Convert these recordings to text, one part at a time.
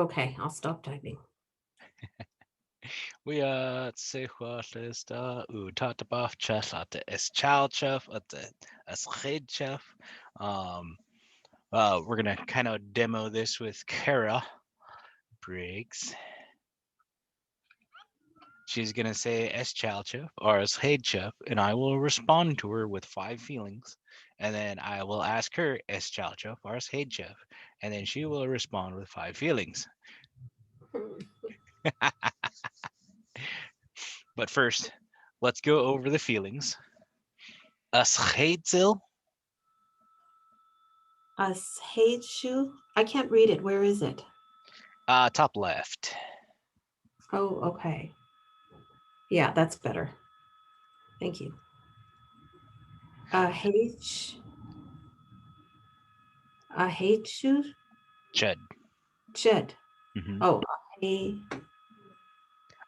Okay, I'll stop typing. We say what is the utataba chef at the es child chef at the es head chef. Um we're gonna kind of demo this with Kara Briggs. She's gonna say es child chef or es head chef, and I will respond to her with 5 feelings. And then I will ask her es child chef or es head chef, and then she will respond with 5 feelings. But first, let's go over the feelings. Es heidzel, Us hate shoe. I can't read it. Where is it? top left. Oh, okay. Yeah, that's better. Thank you. H. Hate shoe. Chud. Shed. Mm-hmm. Oh, a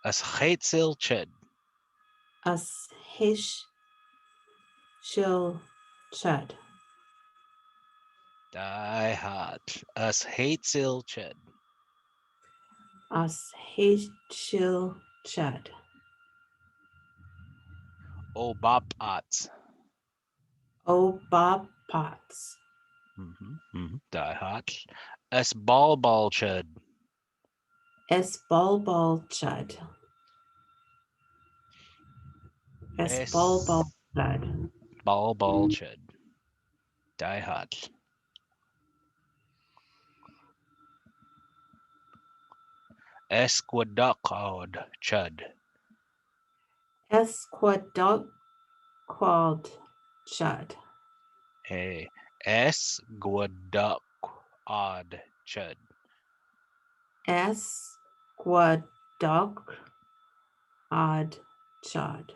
Es heidzel chud. us hish shil chud. Die hot. Es heidzel chud. Us hish shil chud. O bop ots. Oh, Bob Potts. Mm-hmm. Mm-hmm. Die hot. Es ball chud. S ball chud. S ball Es chud. ball chud. Die hot. Esquadocod chud. S quad chud. Hey. Esquadoc odd chud. S quad odd chud.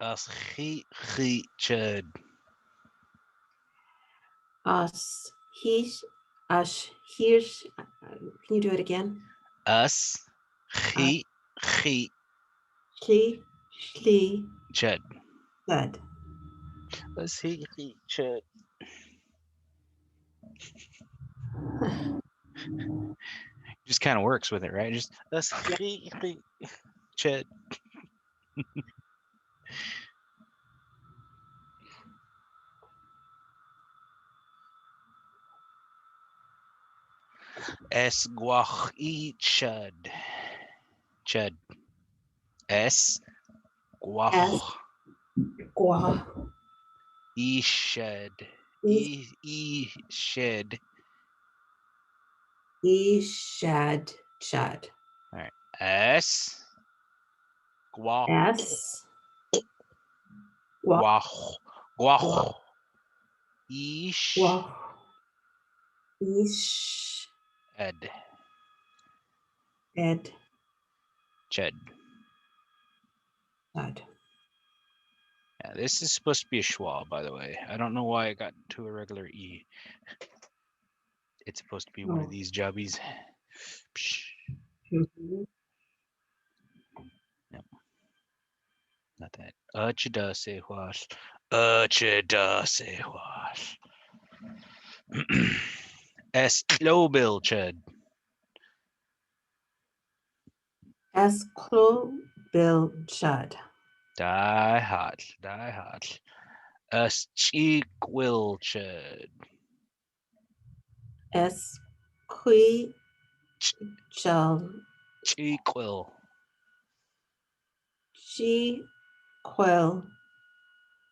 Us he chud. Us he's us here's. Can you do it again? Us Uh, he she chud. said. Us he chud. Just kind of works with it, right? Just us he chud. Esguach chud. Chud. Es S guach qua shed. Shed. shad chud. All right. Es guach S qua guach qua guach ish qua ish ed ed ched. chud. Yeah, this is supposed to be a schwa, by the way. I don't know why it got to a regular e. It's supposed to be one of Oh. these jobbies. Psh, Mhm. no, not that. Uchida se huas. Uchida se huas. Es globil ched. S clo bill chud. Die hot. Die hot. Es cheekwil ched. S qui chel Cheekwil. G quell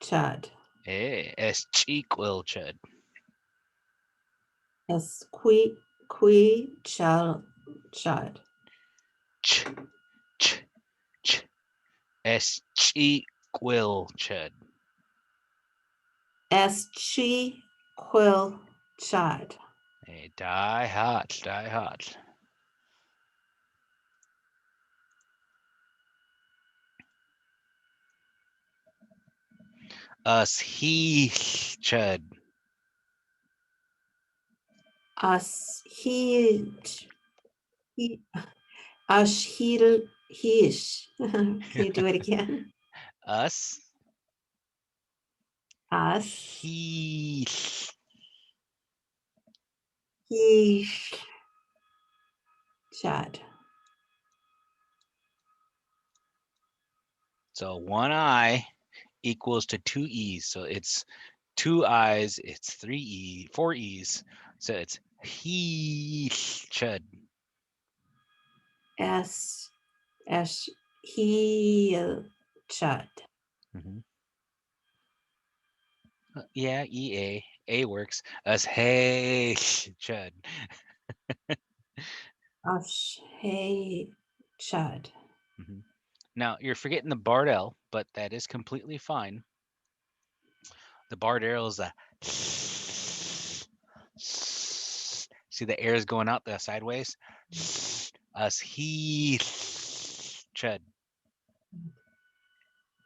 chud. Hey, es cheekwil ched. S chel chud. Ch, ch, ch. Es cheekwil ched. S chi quill chud. Hey, die hot. Die hot. Us he ched. Us he us heesh. Can you do it again? Us Us he Yeesh. Chad. So one I equals to two E's. So it's two I's, it's four E's. So it's he chud. S. He. Chad. Yeah, EA. A works. As hey chud. Hey. Chad. Now you're forgetting the barred L, but that is completely fine. The barred L is a see the air is going out the sideways. As he chud.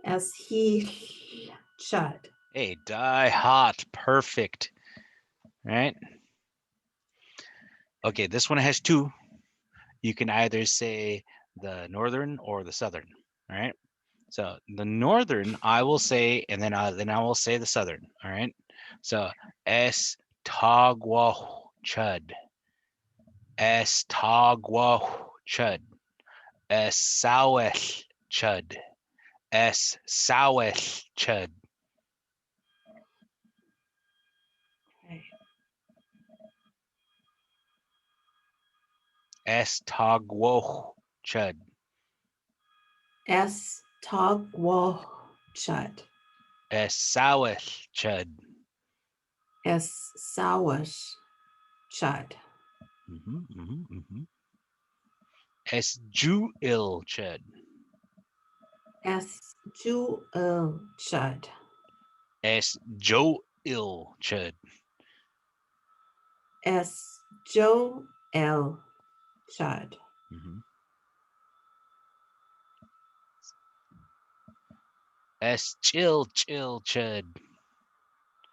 As he. Chad. Hey, die hot. Perfect. Right? Okay, this one has two. You can either say the northern or the southern. All right. So the northern I will say, and then I will say the southern. All right. So es tagwa chud. Es tagwa chud. Es saweth chud. Es saweth chud. Okay. Es tagwo chud. S. Togwo. Chad. Es saweth chud. S. Sawash. Chad. Es ju'il chud. S. Chad. Es jo'il chud. S. Chad. Es chill chud.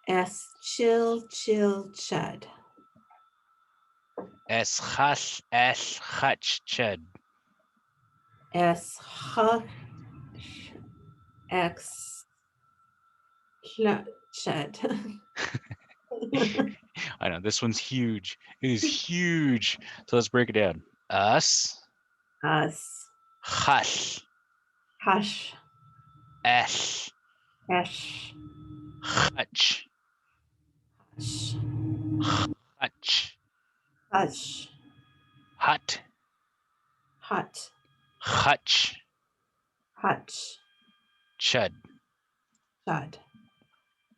S. Chad. Es hach chud. S. X. Chad. I know this one's huge. It is huge. So let's break it down. Us, Us. hach, Hush. esh, Esh. hutch, Hush. hutch, Hush. hut, Hut. hutch, Hutch. chud. Chud.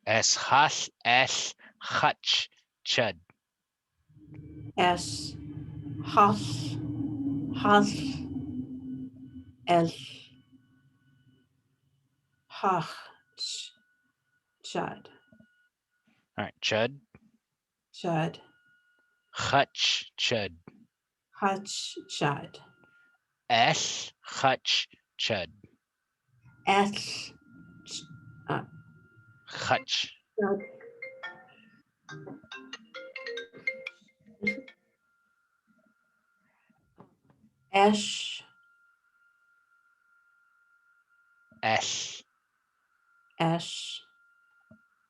Es hach, esh, hutch, chud. S. Hush. Hush. Elsh. Hach. Chud. All right, chud, Chud. hutch, chud. Hutch. Chud. Esh, hutch, chud. S. Hutch. Chud. Esh. Esh, Esh.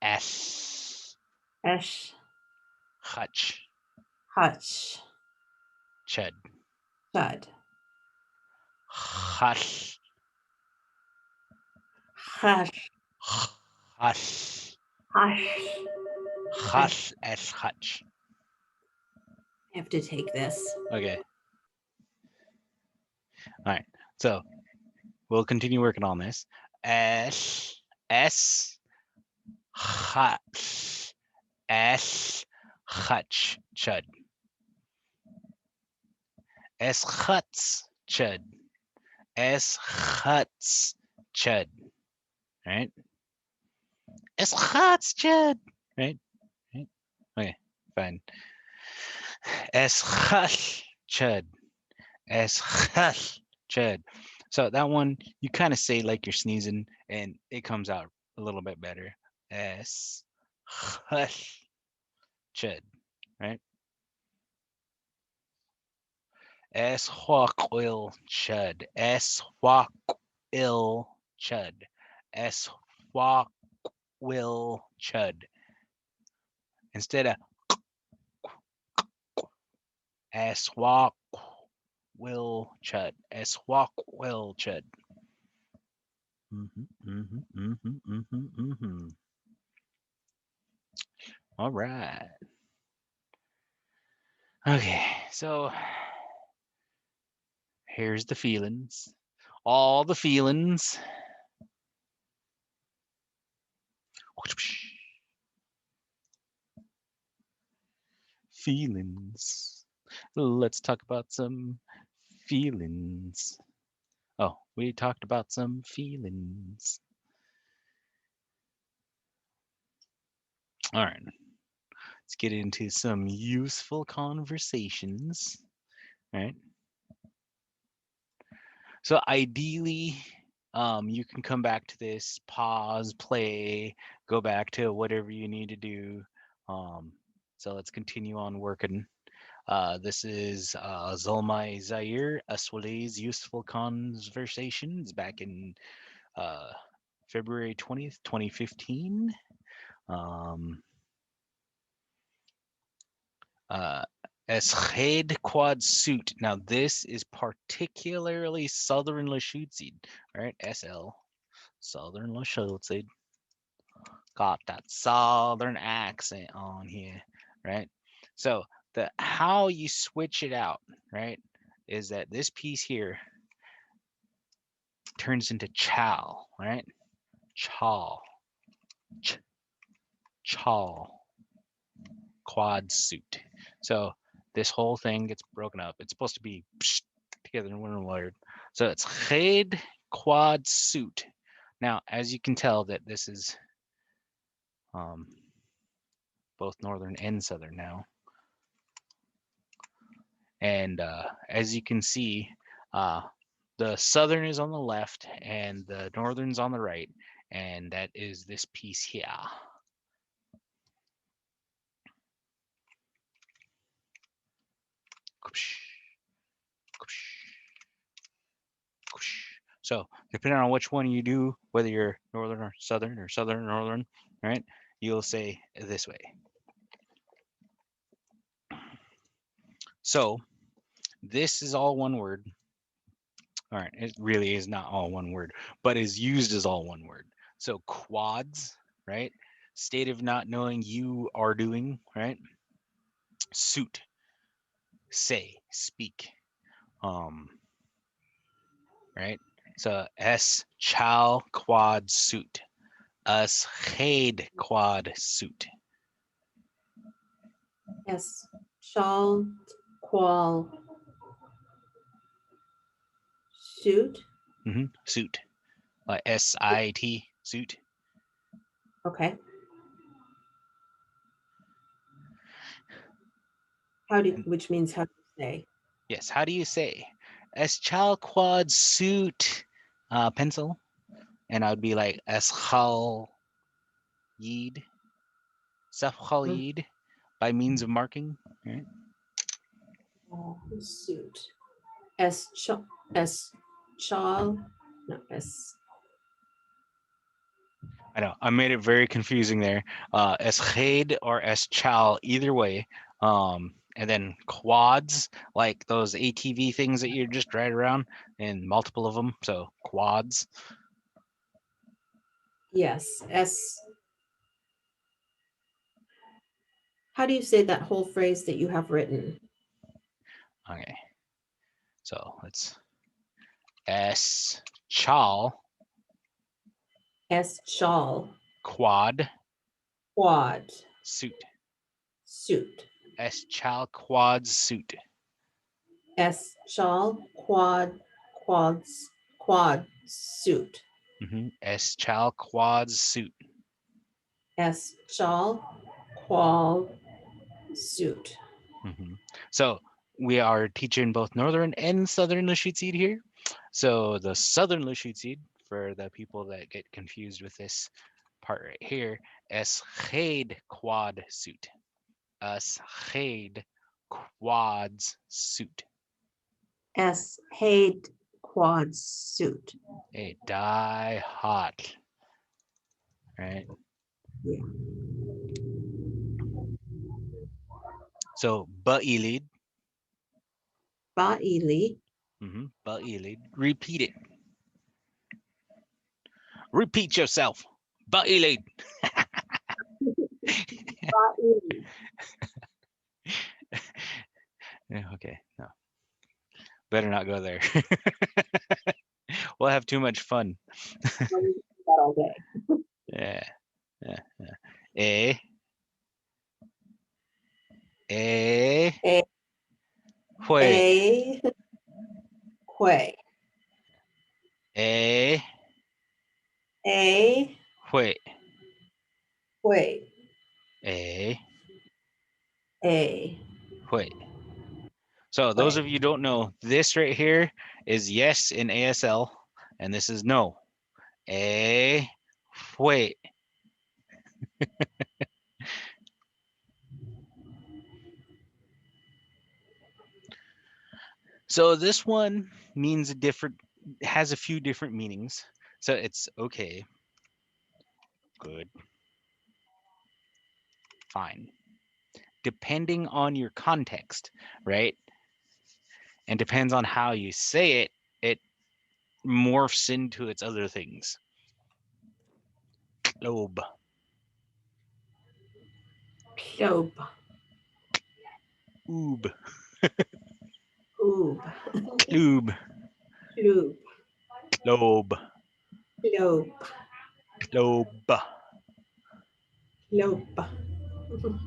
esh, Esh. hutch, Hutch. chud. Chud. Hush, Hush. hush, Hush. hush, esh, hutch. I have to take this. Okay. All right. So we'll continue working on this. S, S, hutch, S, hutch, chud. S, huts, chud. S, huts, chud. Right? S, huts, chud. Right? Right? Okay. Fine. S, hush, chud. S, hush, chud. So that one, you kind of say like you're sneezing and it comes out a little bit better. S, hush, chud, right? S, walk, will, chud. S, walk, ill, chud. S, walk, will, chud. Instead of Eswak will chud. Eswak will chud. All right. Okay, so here's the feelings. All the feelings. Feelings. Let's talk about some feelings. Oh, we talked about some feelings. All right, let's get into some useful conversations. All right. So ideally, you can come back to this, pause, play, go back to whatever you need to do. So let's continue on working. This is Zolmai Zaire Aswale's Useful Conversations back in February 20th, 2015. Eshed Quad Suit. Now, this is particularly Southern Lushootseed, right? SL, Southern Lushootseed. Got that Southern accent on here, right? So, the how you switch it out, right, is that this piece here turns into chow, right? Chaw, ch, chaw, quad suit. So this whole thing gets broken up. It's supposed to be together in one word. So it's ched quad suit. Now, as you can tell, that this is both northern and southern now. And as you can see, the southern is on the left and the northern's on the right. And that is this piece here. So depending on which one you do, whether you're northern or southern or northern, right, you'll say this way. So this is all one word. All right, it really is not all one word, but is used as all one word. So quads, right? State of not knowing, you are doing, right? Suit, say, speak. Right? So S chal quad suit. Us ched quad suit. S. Shawl, qual, suit. Suit. SIT, suit. Okay. Which means how do you say? Yes, how do you say? Es chal quad suit pencil. And I would be like eschal yid, safchal yid, by means of marking. Right? Suit. S. Shawl. No, S. I know I made it very confusing there. Esched or eschal, either way. And then quads, like those ATV things that you just ride around, and multiple of them. So quads. Yes. S. How do you say that whole phrase that you have written? Okay. So it's eschal. S. Shawl. Quad. Quad. Suit. Suit. Eschal quad suit. S. Shawl. Quad suit. Eschal quad suit. S. Shawl. Qual suit. So we are teaching both northern and southern Lushootseed here. So the southern Lushootseed, for the people that get confused with this part right here, esched quad suit. Esched quads suit. S. Haid quad suit. A die hot. Right? Yeah. So ba'ilid, Ba'ili. Ba'ilid. Repeat it. Repeat yourself. Ba'ilid. Ba'ili. Okay, no. Better not go there. We'll have too much fun. Well, we can do that all day. Yeah. A. A. A. Hui. A. Hui. A. A. Hui. Hui. A. A. Hui. So those of you who don't know, this right here is yes in ASL, and this is no. A. Hui. So this one means has a few different meanings. So it's okay, good, fine. Depending on your context, right? And depends on how you say it, it morphs into its other things. Globe. Globe. Oob. Oob. Kloob. Globe. Globe. Globe. Globe. Globe.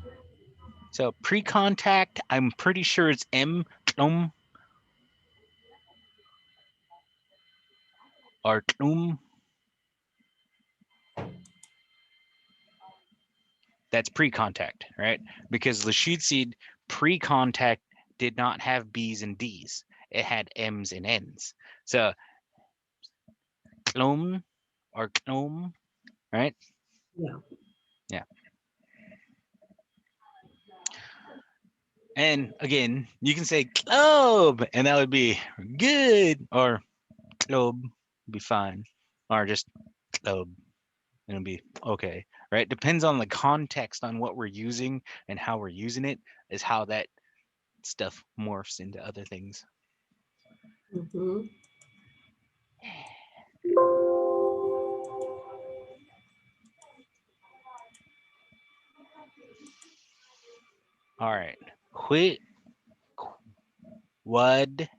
So pre-contact, I'm pretty sure it's M, klum, or klum. That's pre-contact, right? Because Lushootseed pre-contact did not have B's and D's. It had M's and N's. So klum or klum, right? Yeah. Yeah. And again, you can say globe, and that would be good, or globe would be fine, or just globe, and it'll be okay, right? Depends on the context on what we're using and how we're using it is how that stuff morphs into other things. Mm-hmm. All right. Hui wad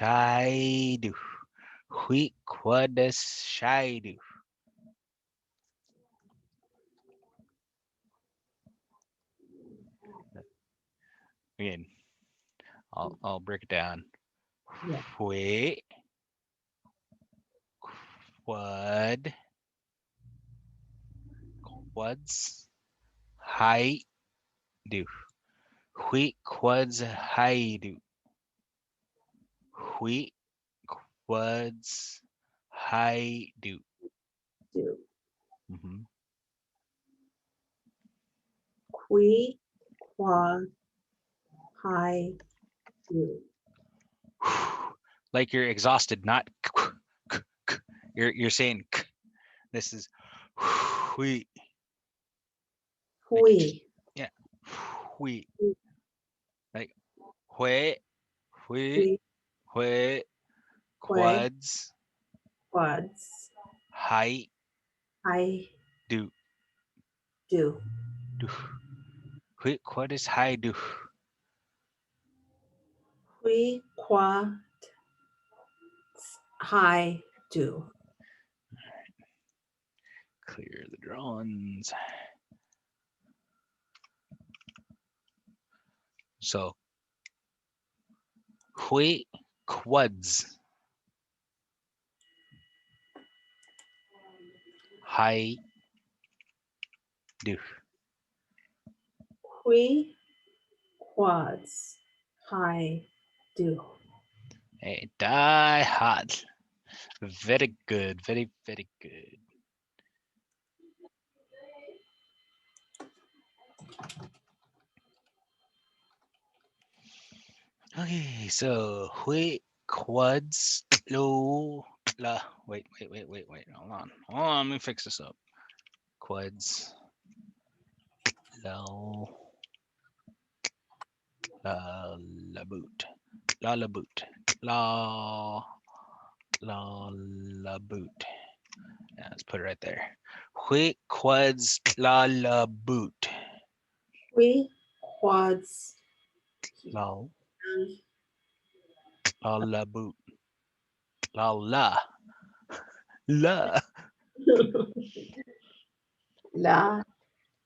shaidu. Hui quad shaidu. Again, I'll break it down. Yeah. Hui quad quads haidu. Hui quads haidu. Hui quads haidu. Do. Mm-hmm. Qui. Qua. Hi. Do. Like you're exhausted, not you're saying k. This is hui. Like, Hui. yeah, hui. Like hui, hui, Hui. hui, Quay. quads, Quads. hai, I do, do. do. Hui quad is hai do. Hui. Qua. Hi. Do. Clear the drawings. So hui quads, hai do. Hui. Quads. Hi. Do. Hey, die hard. Very good. Very, very good. Okay, so hui quads low la wait. Hold on. Let me fix this up. Quads low La boot. La boot. La boot. Yeah, let's put it right there. Hui quads la boot. Hui quads La la boot. La la la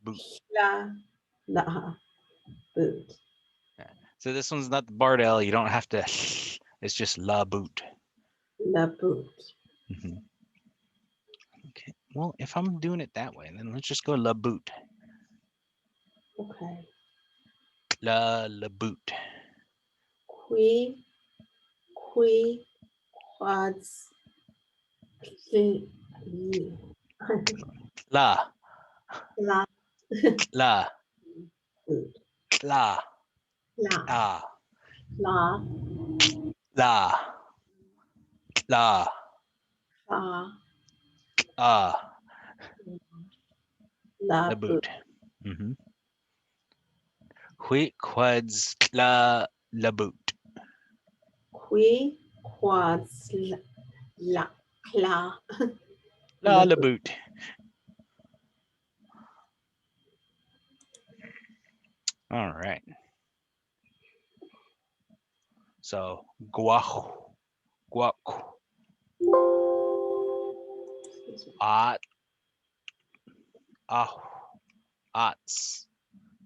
boot. la boot. Yeah. So this one's not the Bardell. You don't have to. It's just la boot. La boot. Mhm. Okay. Well, if I'm doing it that way, then let's just go la boot. Okay. La boot. Hui quads La la la boot. la La ah la la la la ah la la boot. boot. Mm-hmm. Hui quads la boot. Hui quads la la La boot. boot. All right. So guac guac at ah ats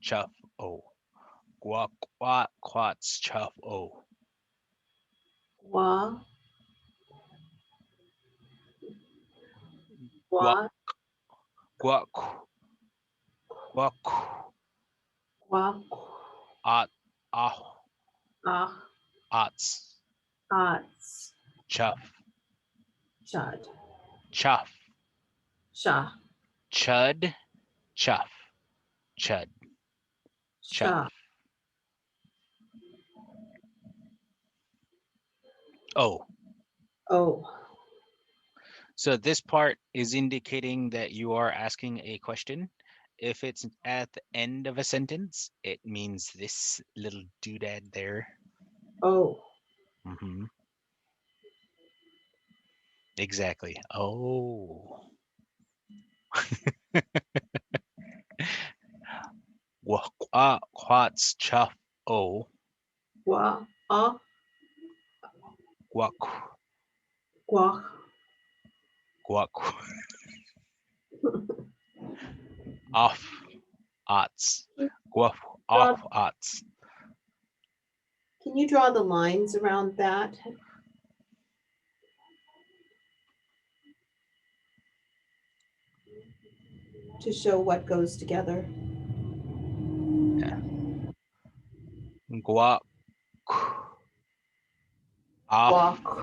chuff o guac quats chuff o Wa guac wa guac guac wa at ah ah ats ats chuff chud chuff sha chud chuff chud chuff. sha. Oh, Oh. so this part is indicating that you are asking a question. If it's at the end of a sentence, it means this little doodad there. Oh. Hmm. Exactly. Oh. Quats chuff o Wa ah guac guac guac off ots guaf draw, off ots. can you draw the lines around that to show what goes together? Guac off Guac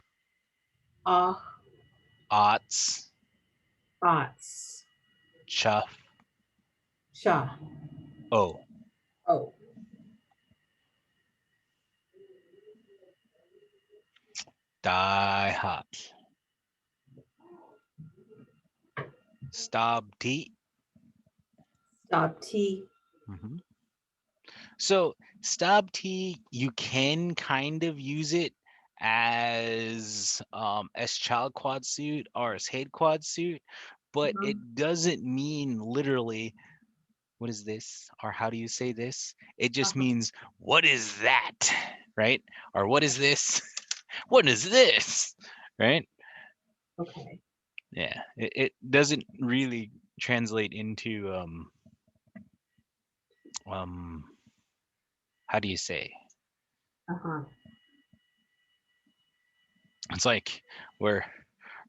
ah ots ots chuff sha. o. Oh. Die hot. Stab tea. Stop T. Hmm. So stab tea, you can kind of use it as child quad suit or as head quad suit, but Uh-huh. it doesn't mean literally what is this or how do you say this. It just Uh-huh. means what is that, right? Or what is this? What is this, right? Okay. Yeah, it doesn't really translate into um how do you say, Uh-huh. it's like we're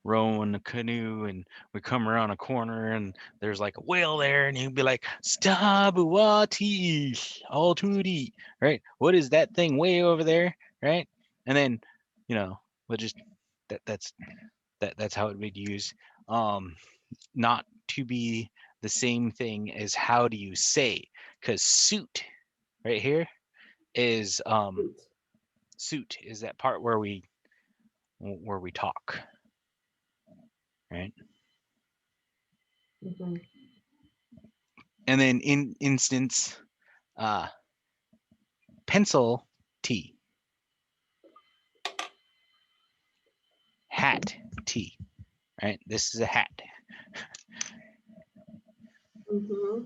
rowing a canoe and we come around a corner and there's like a whale there and you'd be like Stabuati all tootie, right? What is that thing way over there, right? And then we'll just that's how it would use, um not to be the same thing as how do you say, because suit right here is Suit. suit is that part where we talk, right? Mm-hmm. And then in instance, uh pencil T. Hat T. Right? This is a hat. Mm-hmm.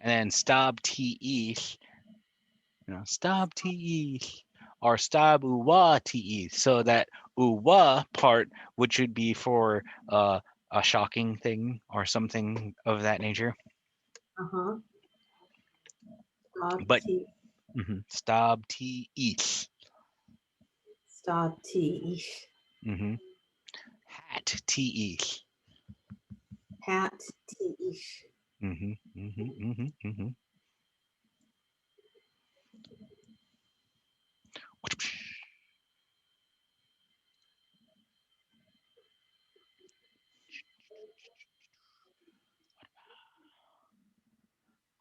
And then stab TE, stab TE, or stab uwa TE. So that uwa part, which should be for a shocking thing or something of that nature. Uh-huh. Stop But T. stab TE. Stop T. Hat TE. Hat T.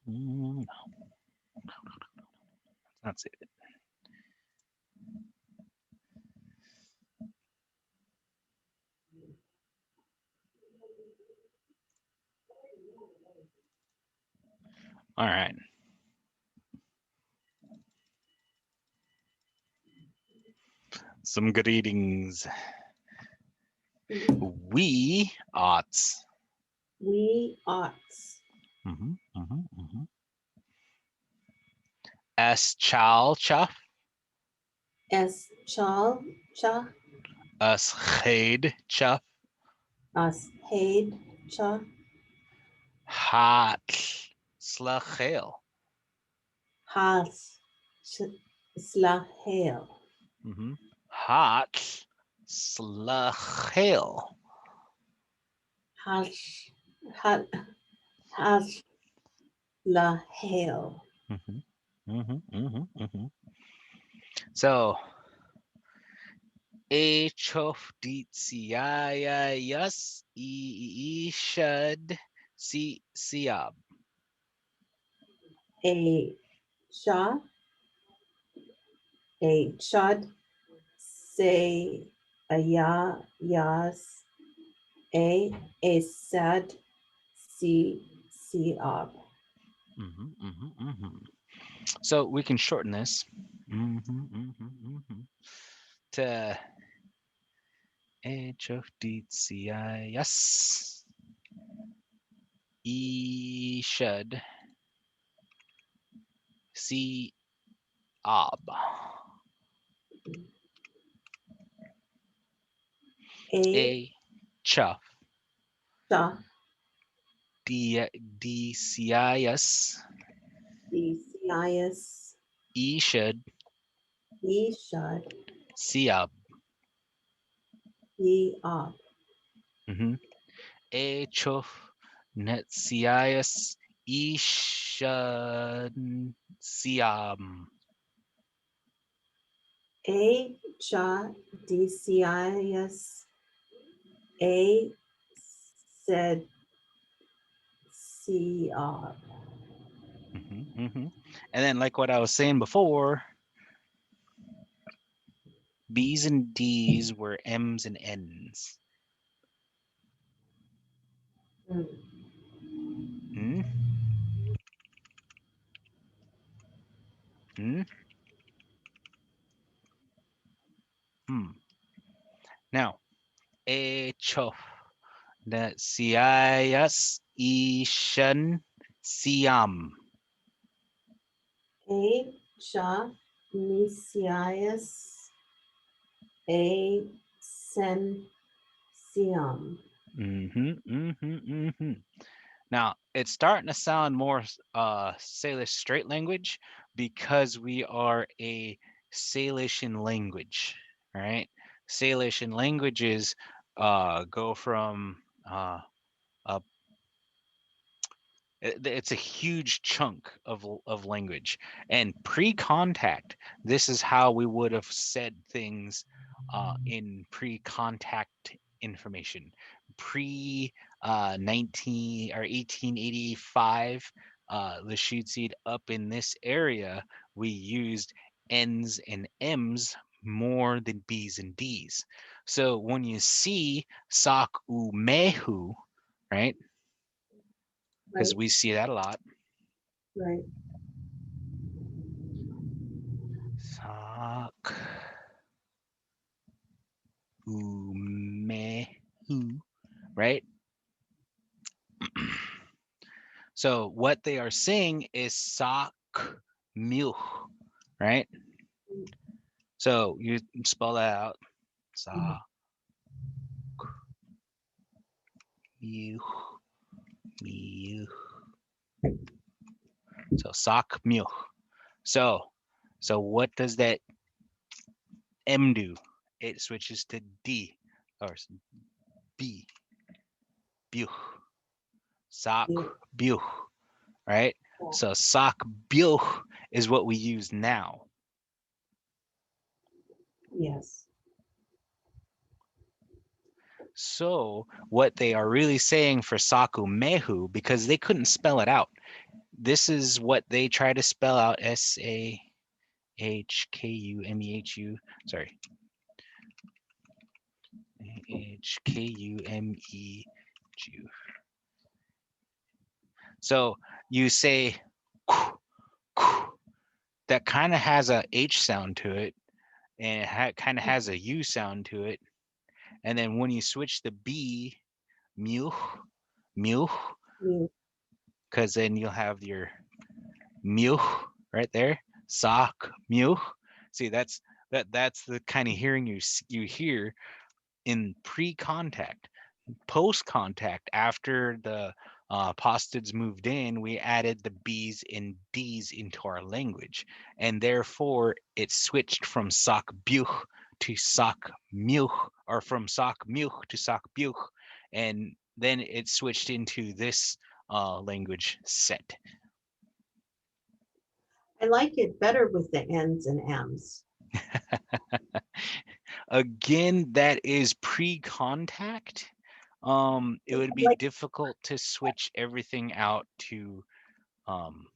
No, that's it. All right. Some greetings. We oughts. We ought. S chal chuff. S chal cha. Us ched chuff. Us haid cha. Hat slachel. Has slahel. Hat slachel. Has hat has lahel. So a chof dit siayas e should see siab. A cha. A chad. Say a ya yas. A sad. See up. So we can shorten this to a chof dit siayas e should see ab. A chuff cha. DCIS DCIS. E should E should. see up. E up. A chuff net CIS E should see A cha DCIS. A said C up. And then, like what I was saying before, B's and D's were M's and N's. Hmm? Hmm? Hmm. Now, a chuff net CIS E shun siam. A cha DCIS. A sen siam. Now it's starting to sound more Salish straight language because we are a Salishan language, right? Salishan languages go from a it's a huge chunk of language, and pre-contact, this is how we would have said things in pre-contact information. Pre 19 or 1885 Lushootseed up in this area, we used N's and M's more than B's and D's. So when you see sak u mehu, right, because Right. we see that a lot. Right. Sock. Mehu. Right? So what they are saying is sock milk, right? So you spell that out. Sock milk. So sock milk. So what does that M do? It switches to D or B. Buch. Sock You, buch. Right? So sock buch is what we use now. yes. So what they are really saying for saku mehu, because they couldn't spell it out, this is what they try to spell out. SAHKUMEHU. Sorry. HKUMEHU. So you say that kind of has a H sound to it, and it kind of has a U sound to it. And then when you switch the B, mu, You, because then you'll have your mu right there. Sock, mu. See, that's the kind of hearing you hear in pre-contact. Post-contact, after the Postids moved in, we added the B's and D's into our language, and therefore it switched from sock buch to sock much, or from sock much to sock buch, and then it switched into this language set. I like it better with the N's and M's. Again, that is pre-contact. It would be Like, difficult to switch everything out to um,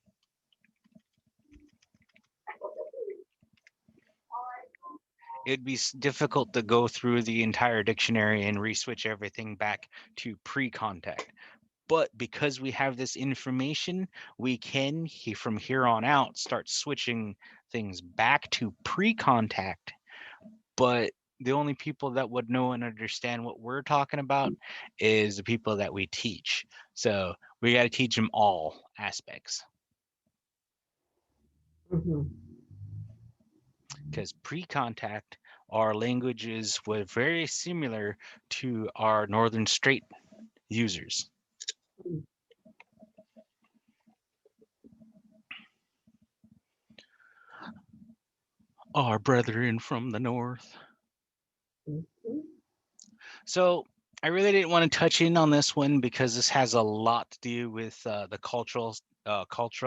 it'd be difficult to go through the entire dictionary and reswitch everything back to pre-contact. But because we have this information, we can, from here on out, start switching things back to pre-contact. But the only people that would know and understand what we're talking about is the people that we teach. So we got to teach them all aspects, mhm. because pre-contact, our languages were very similar to our Northern Strait users. Our brethren from the north. Mhm. So I really didn't want to touch in on this one because this has a lot to do with the cultural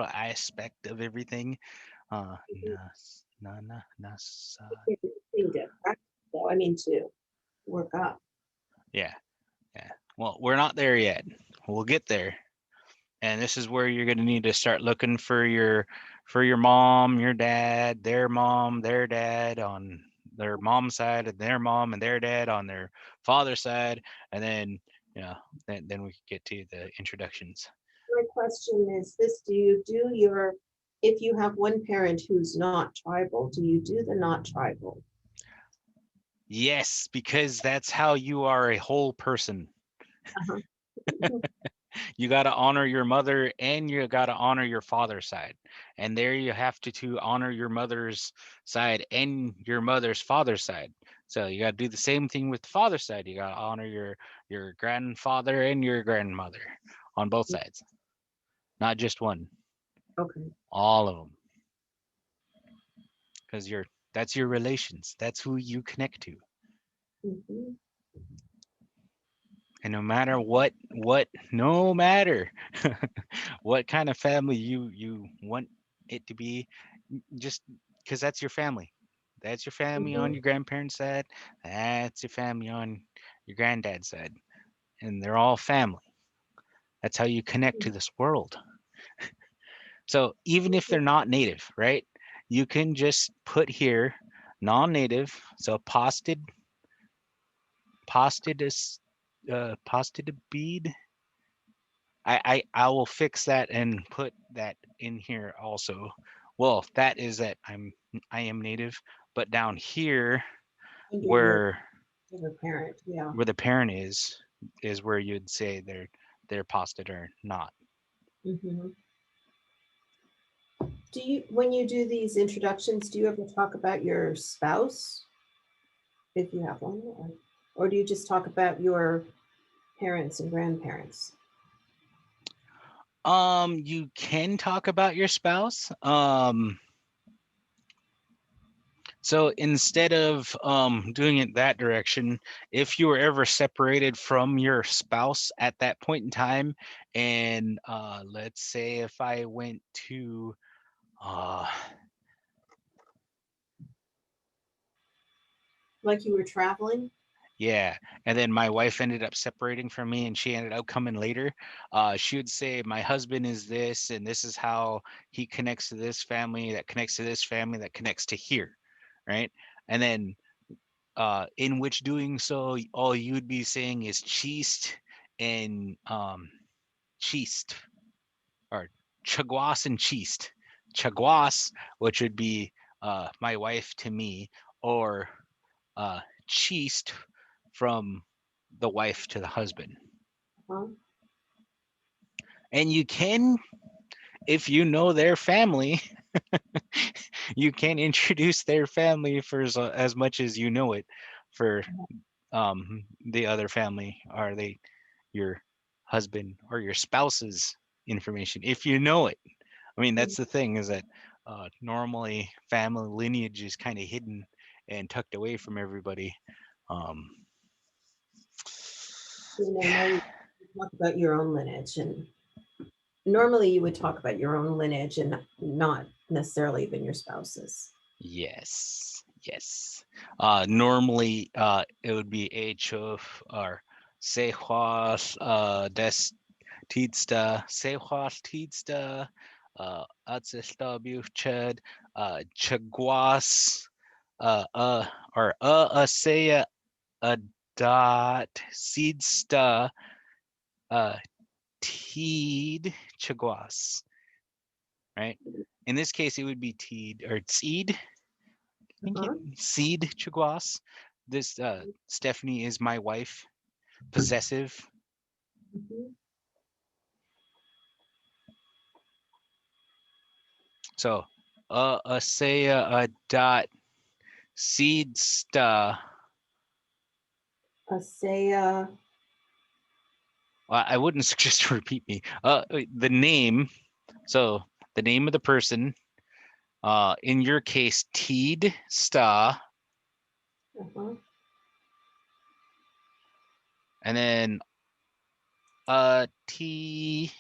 aspect of everything. Thing to practice, though. I mean, to work up. Yeah, yeah. Well, we're not there yet. We'll get there. And this is where you're going to need to start looking for your mom, your dad, their dad on their mom's side, and their mom and their dad on their father's side, and then then we could get to the introductions. My question is this: do you do your, if you have one parent who's not tribal, do you do the not tribal? Yes, because that's how you are a whole person. Uh-huh. You got to honor your mother and you got to honor your father's side. And there you have to honor your mother's side and your mother's father's side. So you got to do the same thing with the father's side. You got to honor your grandfather and your grandmother on both sides. Not just one. Okay. All of them. Cuz that's your relations. That's who you connect to. Mhm. And no matter what kind of family you want it to be, just because that's your family. That's your family on Mhm. your grandparents' side. That's your family on your granddad's side. And they're all family. That's how you connect to this world. So even if they're not native, right? You can just put here non-native. So postid is postid bead. I will fix that and put that in here also. Well, that is that I am native, but down here Under your where parent, yeah. the parent is where you'd say they're posted or not. Mhm. Do you, when you do these introductions, do you ever talk about your spouse, if you have one, or do you just talk about your parents and grandparents? You can talk about your spouse. So instead of doing it that direction, if you were ever separated from your spouse at that point in time, and let's say if I went to uh, Like you were traveling? yeah, and then my wife ended up separating from me and she ended up coming later, she would say my husband is this and this is how he connects to this family, that connects to this family, that connects to here, right? And then in which doing so, all you'd be saying is cheest and cheest, or chagwas and cheest. Chagwas, which would be my wife to me, or uh, cheest from the wife to the husband. Huh? And you can, if you know their family, you can introduce their family for as much as you know it for the other family. Are they your husband or your spouse's information if you know it? I mean, that's the thing, is that normally family lineage is kind of hidden and tucked away from everybody. Um, Normally you talk about your own lineage, and normally you would talk about your own lineage and not necessarily even your spouse's. yes, yes. Normally, it would be HOF or Sehwas des Tidsta, Sehwas Tidsta, Atsistabuchad, Chagwas, or Asaya a dot seedsta uh teed chagwas, right? In this case it would be teed or seed. I think it Uh-huh. seed chagwas. This Stephanie is my wife, possessive. Mhm. So asaya a dot seedsta. Asaya, I wouldn't suggest to repeat me. The name. So the name of the person. In your case, Teed Sta, uh-huh. and then T.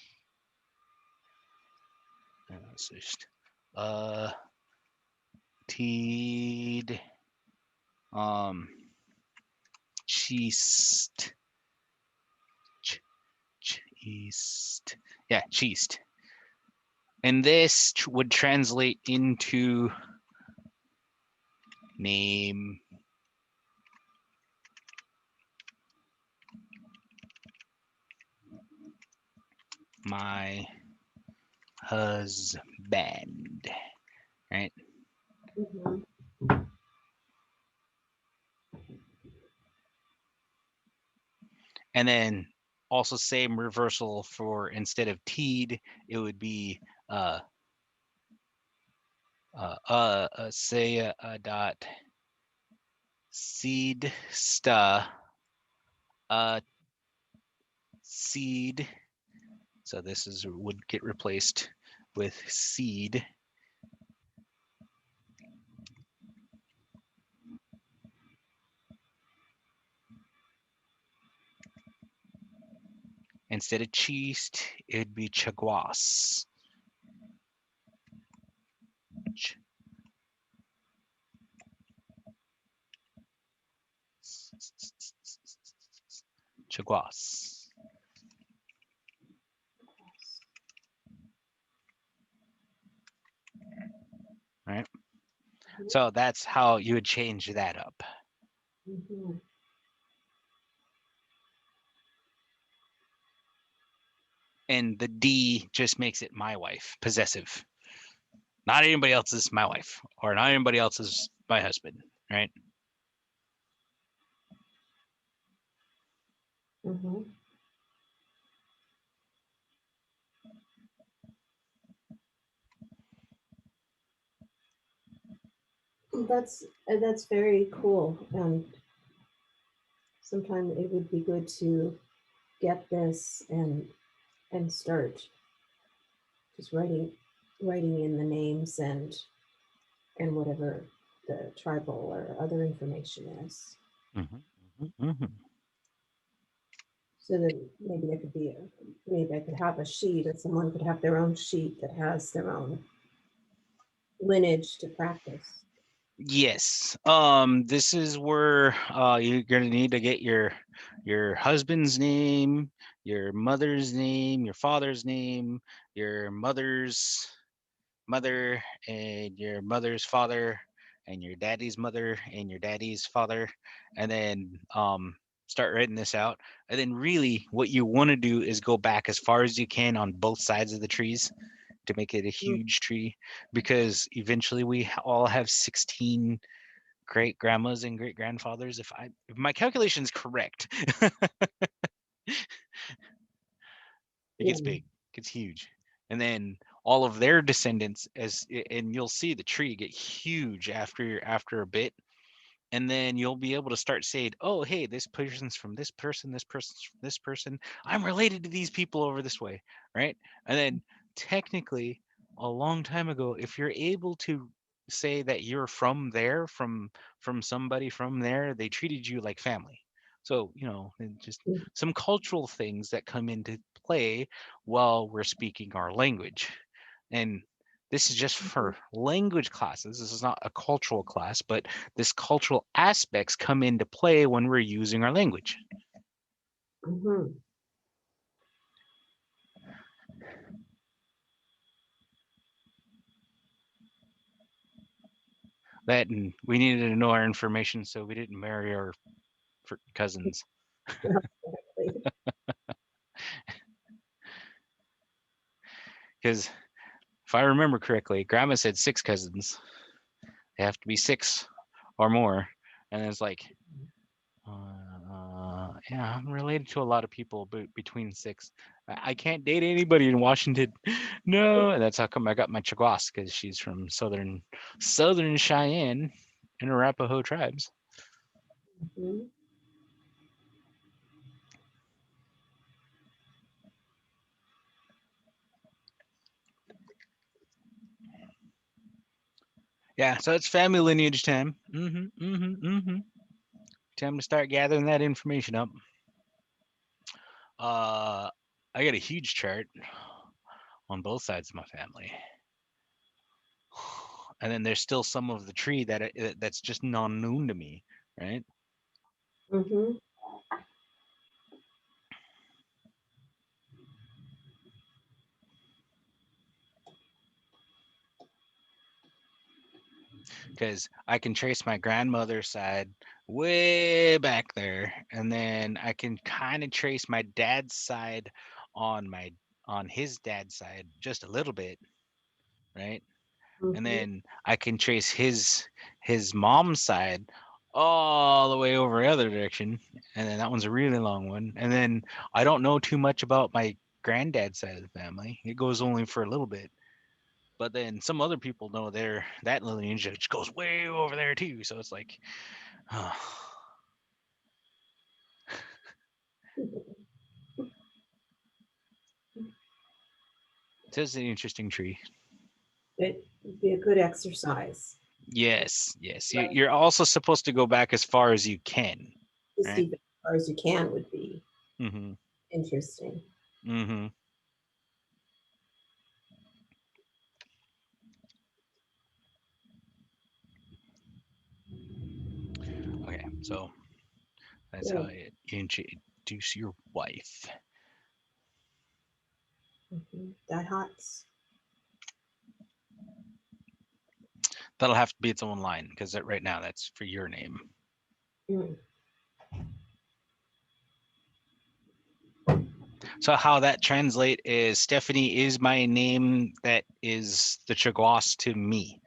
It's just, Teed Cheest. Cheest. Yeah, cheest. And this would translate into name my husband, right? Mhm. And then also same reversal for, instead of teed, it would be say dot seed sta seed. So this is would get replaced with seed instead of cheest. It'd be chagwas. Ch- Chagwas. Right. So that's how you would change that up. Mhm. then the D just makes it my wife, possessive. Not anybody else is my wife, or not anybody else is my husband, right? Mhm. That's very cool, and sometimes it would be good to get this and start just writing in the names and whatever the tribal or other information is. So that maybe there could be maybe I could have a sheet, or someone could have their own sheet that has their own lineage to practice. Yes. This is where you're gonna need to get your husband's name, your mother's name, your father's name, your mother's mother, and your mother's father, and your daddy's mother, and your daddy's father, and then start writing this out. And then really what you want to do is go back as far as you can on both sides of the trees to make it a huge tree, because eventually we all have 16 great grandmas and great grandfathers, if my calculation is correct. It gets Yeah. big, gets huge. And then all of their descendants, and you'll see the tree get huge after a bit. And then you'll be able to start saying, oh, hey, this person's from this person, this person's from this person. I'm related to these people over this way, right? And then technically, a long time ago, if you're able to say that you're from there, from somebody from there, they treated you like family. So, and just Mhm. some cultural things that come into play while we're speaking our language. And this is just for language classes. This is not a cultural class, but this cultural aspects come into play when we're using our language. Mhm. That, and we needed to know our information so we didn't marry our cousins. Exactly. Because if I remember correctly, Grandma said 6 cousins. They have to be 6 or more. And it's like, yeah, I'm related to a lot of people between 6. I can't date anybody in Washington. No, and that's how come I got my Chagwas, because she's from southern Cheyenne and Arapaho tribes. Mhm. Yeah, so it's family lineage time. Time to start gathering that information up. I got a huge chart on both sides of my family. And then there's still some of the tree that's just non-known to me, right? Mhm. Because I can trace my grandmother's side way back there, and then I can kind of trace my dad's side on his dad's side just a little bit, right? And Mhm. then I can trace his mom's side all the way over the other direction, and then that one's a really long one. And then I don't know too much about my granddad's side of the family. It goes only for a little bit. But then some other people know that lineage just goes way over there too. So it's like, oh, it's an interesting tree. It would be a good exercise. Yes, yes. Right. You're also supposed to go back as far as you can, Just right? even as far as you can would be Mm-hmm. interesting. Mm-hmm. Okay, so that's how Good. you introduce your wife. Diehards. That'll have to be its own line, because right now that's for your name. Mm. So how that translate is Stephanie is my name that is the Chagwas to me.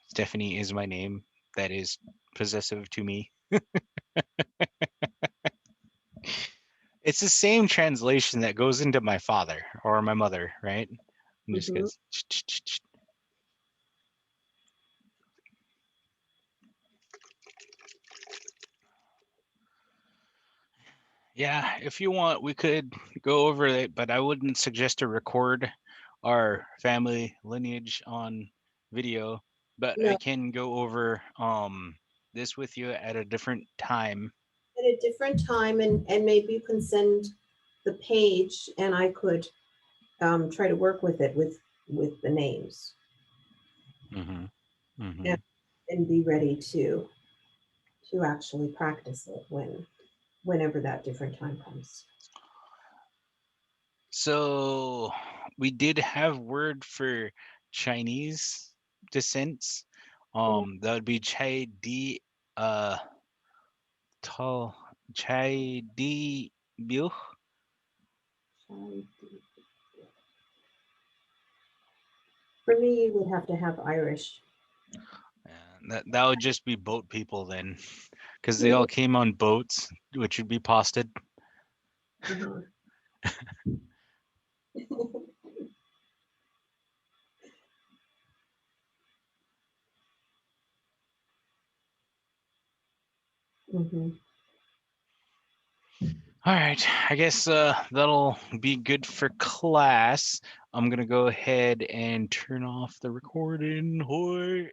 Stephanie is my name that is possessive to me. It's the same translation that goes into my father or my mother, right? And just Mm-hmm. goes. Yeah, if you want, we could go over it, but I wouldn't suggest to record our family lineage on video. But I No, can go over this with you at a different time. at a different time, and maybe you can send the page, and I could try to work with it with the names, Mm-hmm. Mm-hmm. and be ready to actually practice it whenever that different time comes. So we did have word for Chinese descents. Yeah. That would be Chai Di Tall Chai Di Biu. For me, you would have to have Irish. That would just be boat people then, because they Mhm. all came on boats, which would be posted. Uh-huh. Hmm. All right, I guess that'll be good for class. I'm gonna go ahead and turn off the recording. Hoi.